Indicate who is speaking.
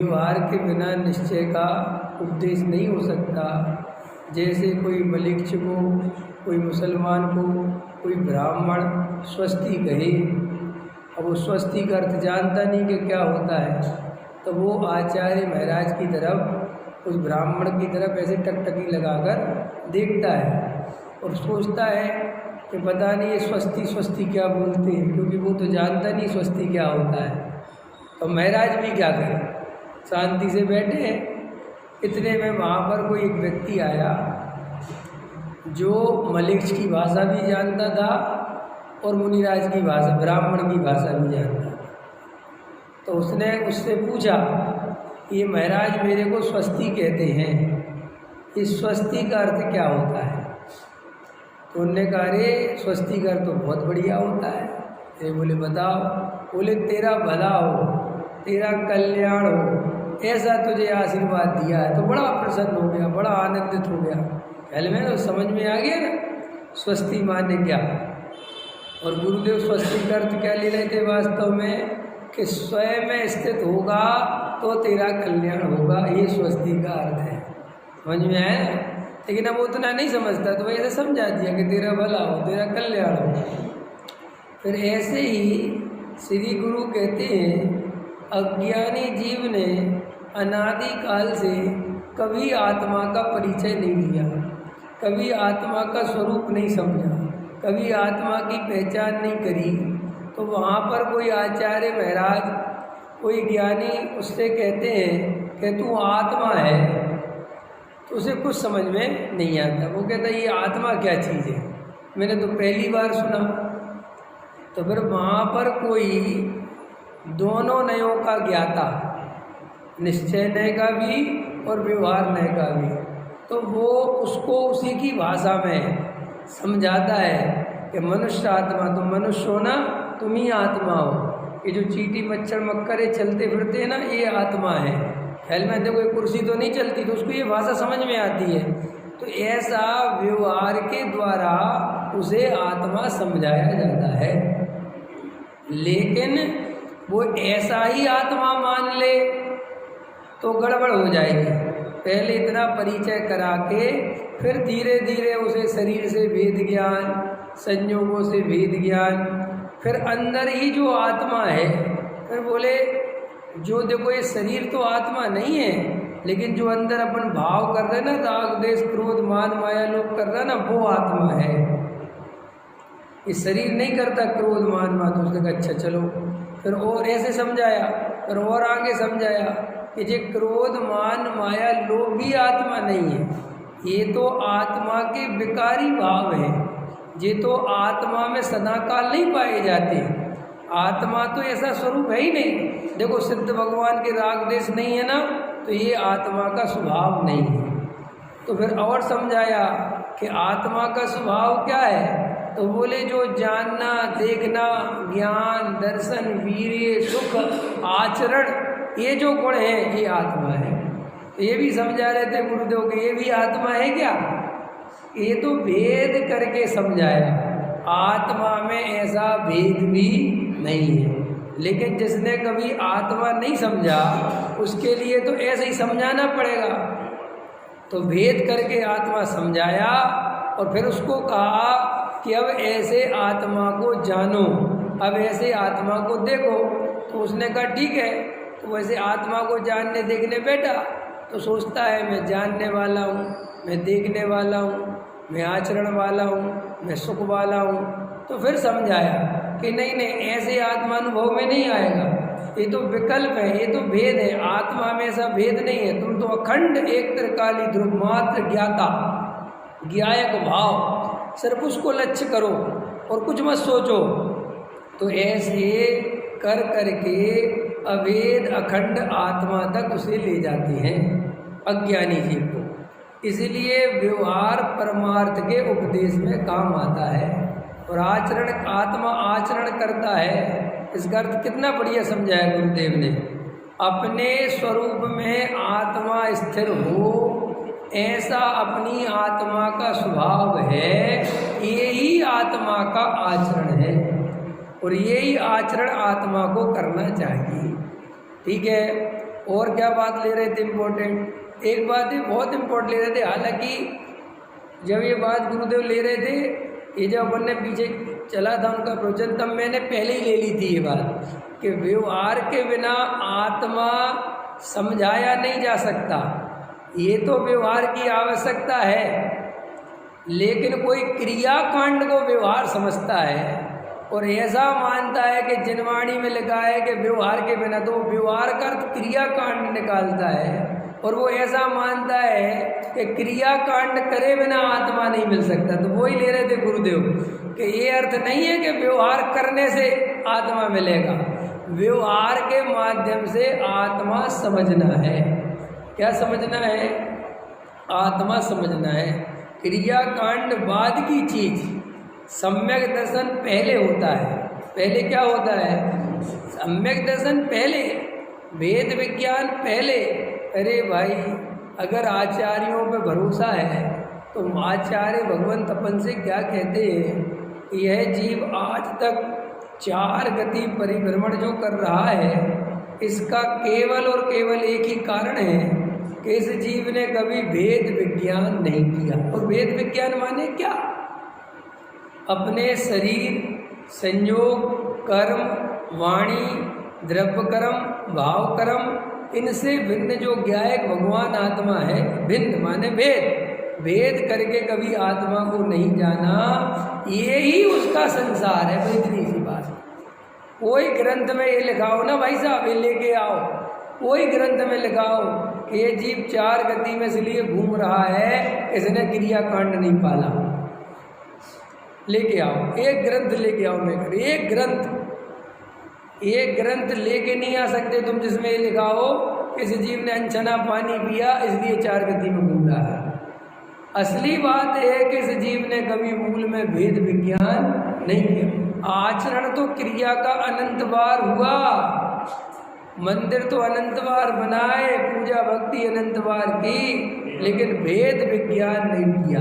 Speaker 1: व्यवहार के बिना निश्चय का उपदेश नहीं हो सकता। जैसे कोई मलिक्ष को, कोई मुसलमान को, कोई ब्राह्मण स्वस्ति कहे, अब वो स्वस्ति का अर्थ जानता नहीं कि क्या होता है, तो वो आचार्य महाराज की तरफ, उस ब्राह्मण की तरफ ऐसे टकटकी लगाकर देखता है और सोचता है कि पता नहीं ये स्वस्ति स्वस्ति क्या बोलते हैं, क्योंकि वो तो जानता नहीं स्वस्ति क्या होता है। तो महाराज भी क्या करें, शांति से बैठे हैं। इतने में वहाँ पर कोई एक व्यक्ति आया जो मलिक्ष की भाषा भी जानता था और मुनिराज की भाषा, ब्राह्मण की भाषा भी जानता था। तो उसने उससे पूछा, ये महाराज मेरे को स्वस्ति कहते हैं, इस स्वस्ति का अर्थ क्या होता है? तो उन्होंने कहा, अरे स्वस्ति का अर्थ तो बहुत बढ़िया होता है। अरे बोले बताओ। बोले तेरा भला हो, तेरा कल्याण हो, ऐसा तुझे आशीर्वाद दिया है। तो बड़ा प्रसन्न हो गया, बड़ा आनंदित हो गया। पहले में तो समझ में आ गया ना स्वस्ति माने क्या। और गुरुदेव स्वस्ति का अर्थ क्या ले रहे थे वास्तव में, कि स्वयं में स्थित होगा तो तेरा कल्याण होगा, ये स्वस्ति का अर्थ है। समझ में आया? लेकिन अब उतना नहीं समझता, तो ऐसे समझा दिया कि तेरा भला हो, तेरा कल्याण हो। फिर ऐसे ही श्री गुरु कहते हैं, अज्ञानी जीव ने अनादि काल से कभी आत्मा का परिचय नहीं लिया, कभी आत्मा का स्वरूप नहीं समझा, कभी आत्मा की पहचान नहीं करी। तो वहाँ पर कोई आचार्य महाराज, कोई ज्ञानी उससे कहते हैं कि तू आत्मा है, तो उसे कुछ समझ में नहीं आता। वो कहता है ये आत्मा क्या चीज़ है, मैंने तो पहली बार सुना। तो फिर वहाँ पर कोई दोनों नयों का ज्ञाता, निश्चय नय का भी और व्यवहार नय का भी, तो वो उसको उसी की भाषा में समझाता है कि मनुष्य आत्मा, तुम मनुष्य हो ना, तुम ही आत्मा हो। ये जो चींटी मच्छर मक्खर चलते फिरते हैं ना, ये आत्मा है। ख्याल में देखो ये कुर्सी तो नहीं चलती, तो उसको ये भाषा समझ में आती है। तो ऐसा व्यवहार के द्वारा उसे आत्मा समझाया जाता है। लेकिन वो ऐसा ही आत्मा मान ले तो गड़बड़ हो जाएगी। पहले इतना परिचय करा के फिर धीरे धीरे उसे शरीर से भेद ज्ञान, संयोगों से भेद ज्ञान, फिर अंदर ही जो आत्मा है, फिर बोले जो देखो ये शरीर तो आत्मा नहीं है, लेकिन जो अंदर अपन भाव कर रहे ना, राग देश क्रोध मान माया लोभ कर रहा ना, वो आत्मा है। ये शरीर नहीं करता क्रोध मान मान। तो उसने कहा अच्छा चलो, फिर और ऐसे समझाया, फिर और आगे समझाया कि ये क्रोध मान माया लोभ भी आत्मा नहीं है, ये तो आत्मा के विकारी भाव हैं, ये तो आत्मा में सदाकाल नहीं पाए जाते। आत्मा तो ऐसा स्वरूप है ही नहीं। देखो सिद्ध भगवान के राग देश नहीं है ना, तो ये आत्मा का स्वभाव नहीं है। तो फिर और समझाया कि आत्मा का स्वभाव क्या है। तो बोले जो जानना, देखना, ज्ञान, दर्शन, वीर्य, सुख, आचरण, ये जो गुण है ये आत्मा है। तो ये भी समझा रहे थे गुरुदेव कि ये भी आत्मा है क्या। ये तो भेद करके समझाया, आत्मा में ऐसा भेद भी नहीं है। लेकिन जिसने कभी आत्मा नहीं समझा उसके लिए तो ऐसे ही समझाना पड़ेगा। तो भेद करके आत्मा समझाया और फिर उसको कहा कि अब ऐसे आत्मा को जानो, अब ऐसे आत्मा को देखो। तो उसने कहा ठीक है। तो वैसे आत्मा को जानने देखने बैठा तो सोचता है मैं जानने वाला हूँ, मैं देखने वाला हूँ, मैं आचरण वाला हूँ, मैं सुख वाला हूँ। तो फिर समझाया कि नहीं नहीं, ऐसे आत्मानुभव में नहीं आएगा, ये तो विकल्प है, ये तो भेद है। आत्मा में ऐसा भेद नहीं है। तुम तो अखंड एक त्रिकाली ध्रुव मात्र ज्ञाता, ज्ञायक भाव, सिर्फ उसको लक्ष्य करो और कुछ मत सोचो। तो ऐसे कर करके अभेद अखंड आत्मा तक उसे ले जाते हैं अज्ञानी जीव को। इसलिए व्यवहार परमार्थ के उपदेश में काम आता है। और आचरण, आत्मा आचरण करता है, इसका अर्थ कितना बढ़िया समझाया गुरुदेव ने। अपने स्वरूप में आत्मा स्थिर हो, ऐसा अपनी आत्मा का स्वभाव है, यही आत्मा का आचरण है और यही आचरण आत्मा को करना चाहिए। ठीक है। और क्या बात ले रहे थे इम्पोर्टेंट, एक बात ही बहुत इम्पोर्टेंट ले रहे थे। हालांकि जब ये बात गुरुदेव ले रहे थे, ये जब अपन ने पीछे चला था उनका प्रवचन, तब मैंने पहले ही ले ली थी ये बात कि व्यवहार के बिना आत्मा समझाया नहीं जा सकता। ये तो व्यवहार की आवश्यकता है, लेकिन कोई क्रियाकांड को व्यवहार समझता है और ऐसा मानता है कि जिनवाणी में लिखा है कि व्यवहार के बिना, तो व्यवहार का अर्थ क्रियाकांड निकालता है। और वो ऐसा मानता है कि क्रियाकांड करे बिना आत्मा नहीं मिल सकता। तो वही ले रहे थे गुरुदेव कि ये अर्थ नहीं है कि व्यवहार करने से आत्मा मिलेगा, व्यवहार के माध्यम से आत्मा समझना है। क्या समझना है? आत्मा समझना है। क्रियाकांड बाद की चीज, सम्यक दर्शन पहले होता है। पहले क्या होता है? सम्यक दर्शन पहले, वेद विज्ञान पहले। अरे भाई, अगर आचार्यों पे भरोसा है तो आचार्य भगवंत अपन से क्या कहते हैं? यह जीव आज तक 4 गति परिभ्रमण जो कर रहा है, इसका केवल और केवल एक ही कारण है कि इस जीव ने कभी वेद विज्ञान नहीं किया। और वेद विज्ञान माने क्या? अपने शरीर, संयोग, कर्म, वाणी, द्रव्य कर्म, भाव कर्म, इनसे भिन्न जो ज्ञायक भगवान आत्मा है, भिन्न माने भेद, भेद करके कभी आत्मा को नहीं जाना, ये ही उसका संसार है। भाई इतनी सी बात। कोई ग्रंथ में ये लिखाओ ना भाई साहब, ये लेके आओ, कोई ग्रंथ में लिखाओ कि ये जीव 4 गति में इसलिए घूम रहा है, इसने क्रियाकांड नहीं पाला, लेके आओ, एक ग्रंथ लेके आओ। मैं एक ग्रंथ लेके नहीं आ सकते तुम जिसमें ये लिखा हो इस जीव ने अनछना पानी पिया इसलिए 4 गति में घूम रहा है। असली बात है कि इस जीव ने कभी मूल में भेद विज्ञान नहीं किया। आचरण तो क्रिया का अनंत बार हुआ, मंदिर तो अनंत बार बनाए, पूजा भक्ति अनंत बार की, लेकिन भेद विज्ञान नहीं किया।